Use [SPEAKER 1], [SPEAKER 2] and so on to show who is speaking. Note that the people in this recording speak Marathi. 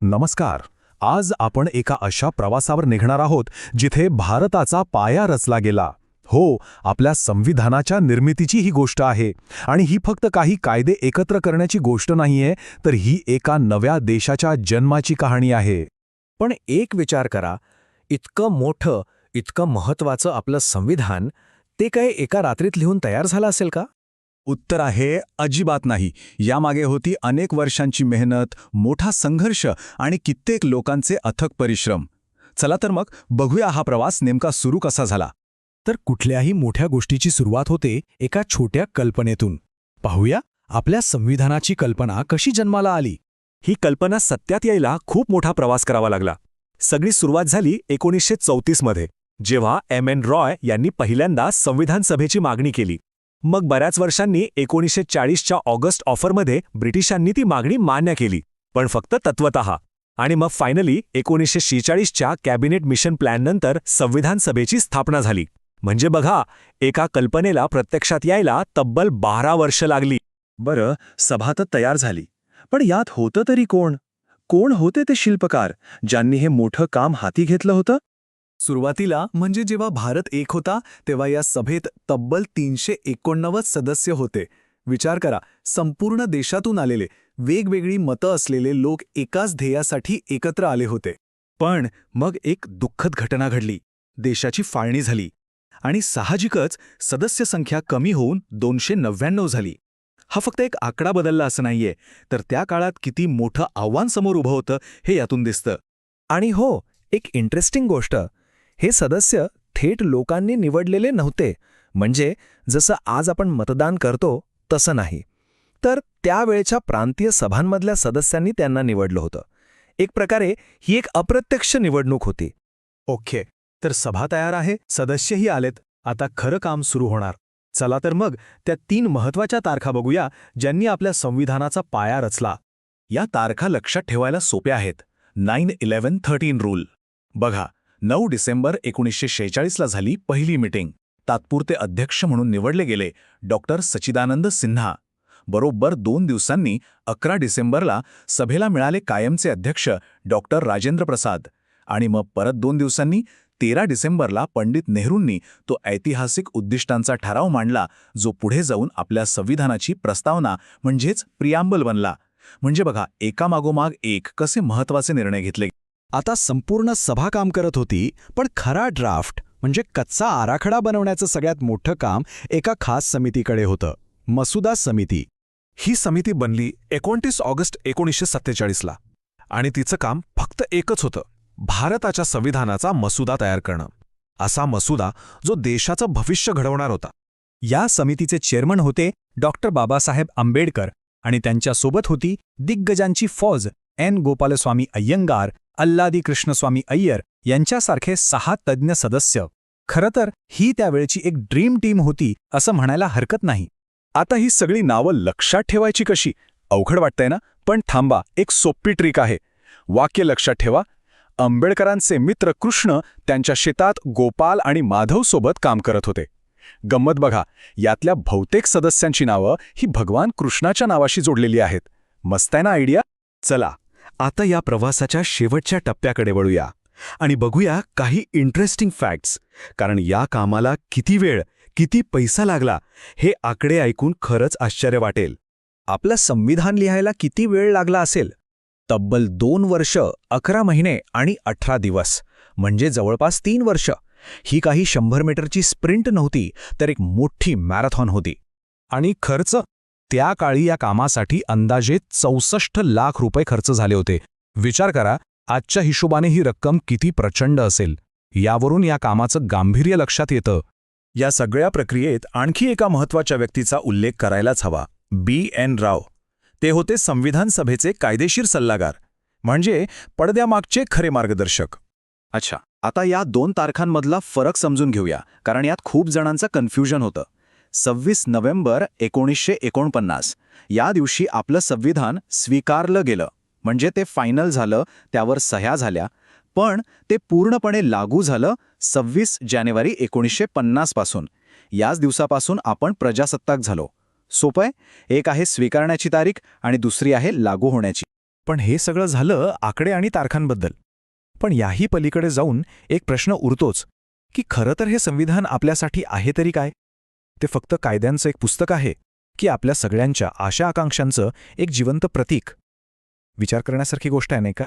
[SPEAKER 1] नमस्कार. आज आपण एका अशा प्रवासावर निघणार आहोत जिथे भारताचा पाया रचला गेला. हो, आपल्या संविधानाच्या निर्मितीची ही गोष्ट आहे. आणि ही फक्त काही कायदे एकत्र करण्याची गोष्ट नाहीये, तर ही एका नव्या देशाच्या जन्माची कहाणी आहे.
[SPEAKER 2] पण एक विचार करा, इतकं मोठं, इतकं महत्वाचं आपलं संविधान, ते काय एका रात्रीत लिहून तयार झालं असेल का?
[SPEAKER 3] उत्तर आहे अजिबात नाही. यामागे होती अनेक वर्षांची मेहनत, मोठा संघर्ष आणि कित्येक लोकांचे अथक परिश्रम. चला तर मग बघूया हा प्रवास नेमका सुरू कसा झाला.
[SPEAKER 2] तर कुठल्याही मोठ्या गोष्टीची सुरुवात होते एका छोट्या कल्पनेतून. पाहूया आपल्या संविधानाची कल्पना कशी जन्माला आली.
[SPEAKER 3] ही कल्पना सत्यात यायला खूप मोठा प्रवास करावा लागला. सगळी सुरुवात झाली 1934 मध्ये, जेव्हा M.N. रॉय यांनी पहिल्यांदा संविधान सभेची मागणी केली. मग बऱ्याच वर्षांनी 1940च्या ऑगस्ट ऑफरमध्ये ब्रिटिशांनी ती मागणी मान्य केली, पण फक्त तत्वतः. आणि मग फायनली 1946च्या कॅबिनेट मिशन प्लॅननंतर संविधान सभेची स्थापना झाली. म्हणजे बघा, एका कल्पनेला प्रत्यक्षात यायला तब्बल 12 वर्ष लागली.
[SPEAKER 1] बरं, सभा तर तयार झाली, पण यात होतं तरी कोण? कोण होते ते शिल्पकार ज्यांनी हे मोठं काम हाती घेतलं होतं?
[SPEAKER 4] सुरुवातीला म्हणजे जेव्हा भारत एक होता तेव्हा या सभेत तब्बल 389 सदस्य होते. विचार करा, संपूर्ण देशातून आलेले, वेगवेगळी मतं असलेले लोक एकाच ध्येयासाठी एकत्र आले होते.
[SPEAKER 1] पण मग एक दुःखद घटना घडली. देशाची फाळणी झाली आणि साहजिकच सदस्य संख्या कमी होऊन 299 झाली. हा फक्त एक आकडा बदलला असं नाहीये, तर त्या काळात किती मोठं आव्हान समोर उभं होतं हे यातून दिसतं.
[SPEAKER 2] आणि हो, एक इंटरेस्टिंग गोष्ट, हे सदस्य थेट लोकांनी निवडलेले नव्हते. म्हणजे जसं आज आपण मतदान करतो तसं नाही, तर त्यावेळच्या प्रांतीय सभांमधल्या सदस्यांनी त्यांना निवडलं होतं. एक प्रकारे ही एक अप्रत्यक्ष निवडणूक होती.
[SPEAKER 1] ओके, तर सभा तयार आहे, सदस्यही आलेत. आता खरं काम सुरू होणार. चला तर मग त्या 3 महत्त्वाच्या तारखा बघूया ज्यांनी आपल्या संविधानाचा पाया रचला. या तारखा लक्षात ठेवायला सोप्या आहेत. 9/11/13 रूल. बघा, 9 डिसेंबर 1946ला झाली पहिली मीटिंग. तात्पुरते अध्यक्ष म्हणून निवडले गेले डॉक्टर सच्चिदानंद सिन्हा. बरोबर 2 दिवसांनी 11 डिसेंबरला सभेला मिळाले कायमचे अध्यक्ष डॉक्टर राजेंद्र प्रसाद. आणि मग परत 2 दिवसांनी 13 डिसेंबरला पंडित नेहरूंनी तो ऐतिहासिक उद्दिष्टांचा ठराव मांडला, जो पुढे जाऊन आपल्या संविधानाची प्रस्तावना म्हणजेच प्रियांबल बनला. म्हणजे बघा, एकामागोमाग एक कसे महत्त्वाचे निर्णय घेतले.
[SPEAKER 4] आता संपूर्ण सभा काम करत होती, पण खरा ड्राफ्ट म्हणजे कच्चा आराखडा बनवण्याचं सगळ्यात मोठं काम एका खास समितीकडे होतं, मसुदा समिती.
[SPEAKER 1] ही समिती बनली 29 ऑगस्ट 1947ला आणि तिचं काम फक्त एकच होतं, भारताच्या संविधानाचा मसुदा तयार करणं. असा मसुदा जो देशाचं भविष्य घडवणार होता.
[SPEAKER 4] या समितीचे चेअरमन होते डॉक्टर बाबासाहेब आंबेडकर आणि त्यांच्यासोबत होती दिग्गजांची फौज, N. गोपालस्वामी अय्यंगार, अल्लादी कृष्णस्वामी अय्यर यांच्यासारखे 6 तज्ज्ञ सदस्य. खरं तर ही त्यावेळची एक ड्रीम टीम होती असं म्हणायला हरकत नाही.
[SPEAKER 1] आता ही सगळी नावं लक्षात ठेवायची कशी? अवघड वाटतंय ना? पण थांबा, एक सोपी ट्रिक आहे. वाक्य लक्षात ठेवा. आंबेडकरांचे मित्र कृष्ण त्यांच्या शेतात गोपाल आणि माधव सोबत काम करत होते. गंमत बघा, यातल्या बहुतेक सदस्यांची नावं ही भगवान कृष्णाच्या नावाशी जोडलेली आहेत. मस्त आहे ना आयडिया? चला, आता या प्रवासाच्या शेवटच्या टप्प्याकडे वळूया आणि बघूया काही इंटरेस्टिंग फॅक्ट्स. कारण या कामाला किती वेळ, किती पैसा लागला हे आकडे ऐकून खरंच आश्चर्य वाटेल.
[SPEAKER 2] आपलं संविधान लिहायला किती वेळ लागला असेल? तब्बल 2 वर्ष, 11 महिने आणि 18 दिवस, म्हणजे जवळपास 3 वर्ष. ही काही 100 मीटरची स्प्रिंट नव्हती, तर एक मोठी मॅरेथॉन होती.
[SPEAKER 1] आणि खर्च? त्या काळी या कामासाठी अंदाजे 64 लाख रुपये खर्च झाले होते. विचार करा, आजच्या हिशोबाने ही रक्कम किती प्रचंड असेल. यावरून या कामाचं गांभीर्य लक्षात येतं. या सगळ्या प्रक्रियेत आणखी एका महत्त्वाच्या व्यक्तीचा उल्लेख करायलाच हवा, B.N. राव. ते होते संविधान सभेचे कायदेशीर सल्लागार, म्हणजे पडद्यामागचे खरे मार्गदर्शक. अच्छा, आता या 2 तारखांमधला फरक समजून घेऊया, कारण यात खूप जणांचं कन्फ्युजन होतं. 26 नोव्हेंबर 1949 या दिवशी आपलं संविधान स्वीकारलं गेलं, म्हणजे ते फायनल झालं, त्यावर सह्या झाल्या. पण ते पूर्णपणे लागू झालं 26 जानेवारी 1950 पासून. याच दिवसापासून आपण प्रजासत्ताक झालो. सोपं आहे? एक आहे स्वीकारण्याची तारीख आणि दुसरी आहे लागू होण्याची.
[SPEAKER 2] पण हे सगळं झालं आकडे आणि तारखांबद्दल. पण याही पलीकडे जाऊन एक प्रश्न उरतोच की खरं तर हे संविधान आपल्यासाठी आहे तरी काय? ते फक्त कायद्यांचं एक पुस्तक आहे की आपल्या सगळ्यांच्या आशा आकांक्षांचं एक जिवंत प्रतीक? विचार करण्यासारखी गोष्ट आहे, नाही का?